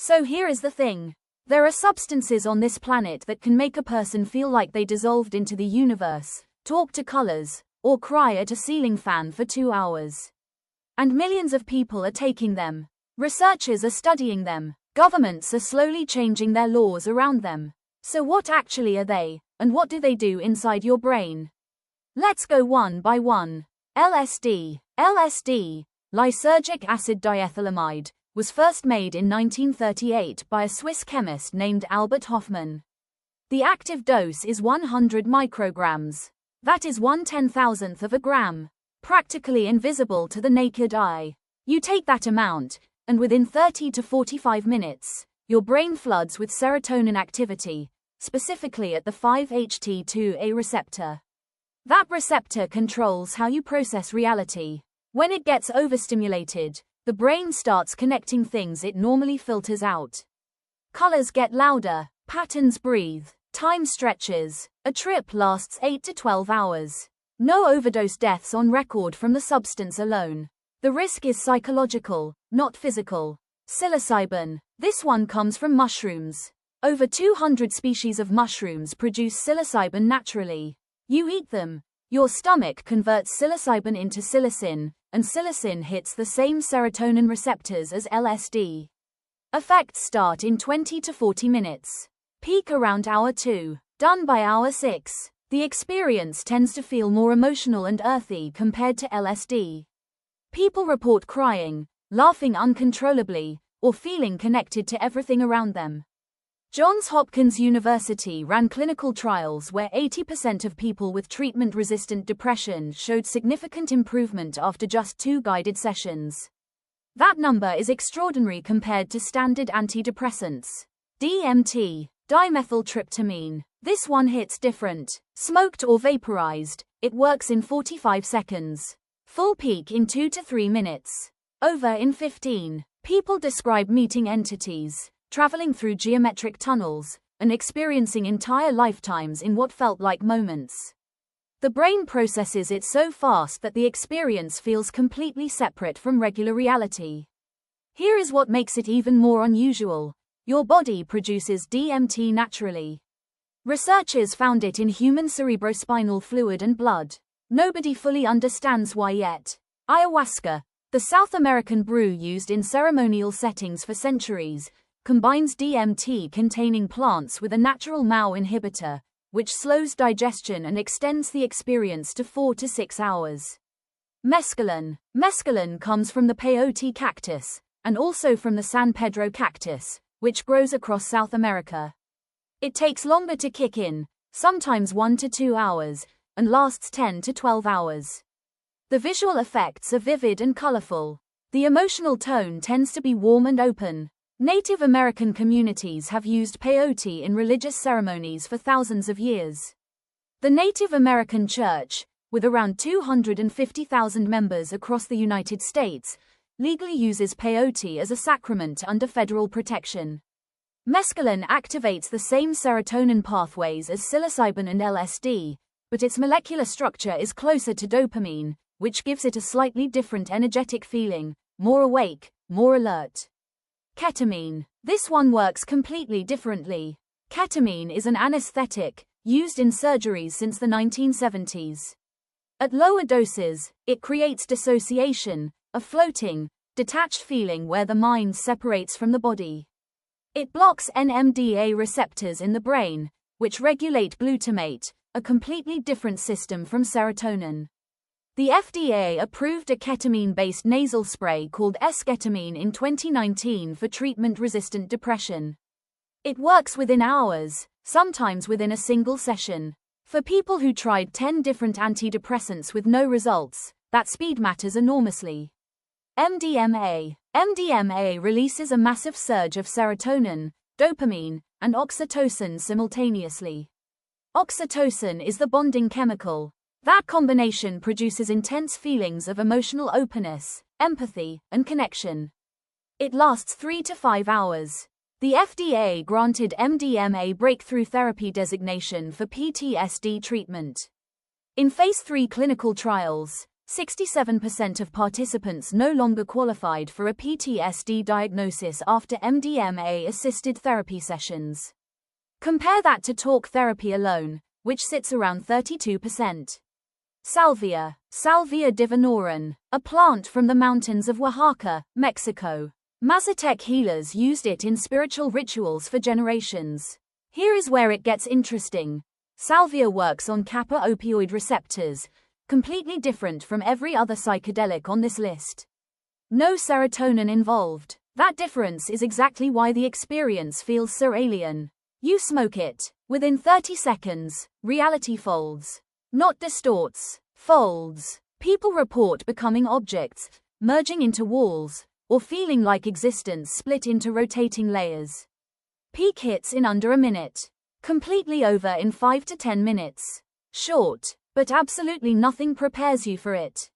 So here is the thing. There are substances on this planet that can make a person feel like they dissolved into the universe, talk to colors, or cry at a ceiling fan for 2 hours. And millions of people are taking them. Researchers are studying them. Governments are slowly changing their laws around them. So what actually are they, and what do they do inside your brain? Let's go one by one. LSD. LSD, lysergic acid diethylamide, was first made in 1938 by a Swiss chemist named Albert Hofmann. The active dose is 100 micrograms. That is 1/10,000th of a gram. Practically invisible to the naked eye. You take that amount, and within 30 to 45 minutes, your brain floods with serotonin activity, specifically at the 5-HT2A receptor. That receptor controls how you process reality. When it gets overstimulated, the brain starts connecting things it normally filters out. Colors get louder, patterns breathe, time stretches, a trip lasts 8 to 12 hours. No overdose deaths on record from the substance alone. The risk is psychological, not physical. Psilocybin. This one comes from mushrooms. Over 200 species of mushrooms produce psilocybin naturally. You eat them. Your stomach converts psilocybin into psilocin, and psilocin hits the same serotonin receptors as LSD. Effects start in 20 to 40 minutes. Peak around hour 2. Done by hour 6. The experience tends to feel more emotional and earthy compared to LSD. People report crying, laughing uncontrollably, or feeling connected to everything around them. Johns Hopkins University ran clinical trials where 80% of people with treatment-resistant depression showed significant improvement after just 2 guided sessions. That number is extraordinary compared to standard antidepressants. DMT, dimethyltryptamine. This one hits different. Smoked or vaporized, it works in 45 seconds. Full peak in 2 to 3 minutes. Over in 15. People describe meeting entities, traveling through geometric tunnels, and experiencing entire lifetimes in what felt like moments. The brain processes it so fast that the experience feels completely separate from regular reality. Here is what makes it even more unusual. Your body produces DMT naturally. Researchers found it in human cerebrospinal fluid and blood. Nobody fully understands why yet. Ayahuasca, the South American brew used in ceremonial settings for centuries, combines DMT-containing plants with a natural MAO inhibitor, which slows digestion and extends the experience to 4 to 6 hours. Mescaline. Mescaline comes from the peyote cactus, and also from the San Pedro cactus, which grows across South America. It takes longer to kick in, sometimes 1 to 2 hours, and lasts 10 to 12 hours. The visual effects are vivid and colorful. The emotional tone tends to be warm and open. Native American communities have used peyote in religious ceremonies for thousands of years. The Native American Church, with around 250,000 members across the United States, legally uses peyote as a sacrament under federal protection. Mescaline activates the same serotonin pathways as psilocybin and LSD, but its molecular structure is closer to dopamine, which gives it a slightly different energetic feeling, more awake, more alert. Ketamine. This one works completely differently. Ketamine is an anesthetic, used in surgeries since the 1970s. At lower doses, it creates dissociation, a floating, detached feeling where the mind separates from the body. It blocks NMDA receptors in the brain, which regulate glutamate, a completely different system from serotonin. The FDA approved a ketamine-based nasal spray called esketamine in 2019 for treatment-resistant depression. It works within hours, sometimes within a single session. For people who tried 10 different antidepressants with no results, that speed matters enormously. MDMA. MDMA releases a massive surge of serotonin, dopamine, and oxytocin simultaneously. Oxytocin is the bonding chemical. That combination produces intense feelings of emotional openness, empathy, and connection. It lasts 3 to 5 hours. The FDA granted MDMA breakthrough therapy designation for PTSD treatment. In phase 3 clinical trials, 67% of participants no longer qualified for a PTSD diagnosis after MDMA-assisted therapy sessions. Compare that to talk therapy alone, which sits around 32%. Salvia, Salvia divinorum, a plant from the mountains of Oaxaca, Mexico. Mazatec healers used it in spiritual rituals for generations. Here is where it gets interesting. Salvia works on kappa opioid receptors, completely different from every other psychedelic on this list. No serotonin involved. That difference is exactly why the experience feels so alien. You smoke it. Within 30 seconds, reality folds. Not distorts, folds. People report becoming objects, merging into walls, or feeling like existence split into rotating layers. Peak hits in under a minute. Completely over in 5 to 10 minutes. Short, but absolutely nothing prepares you for it.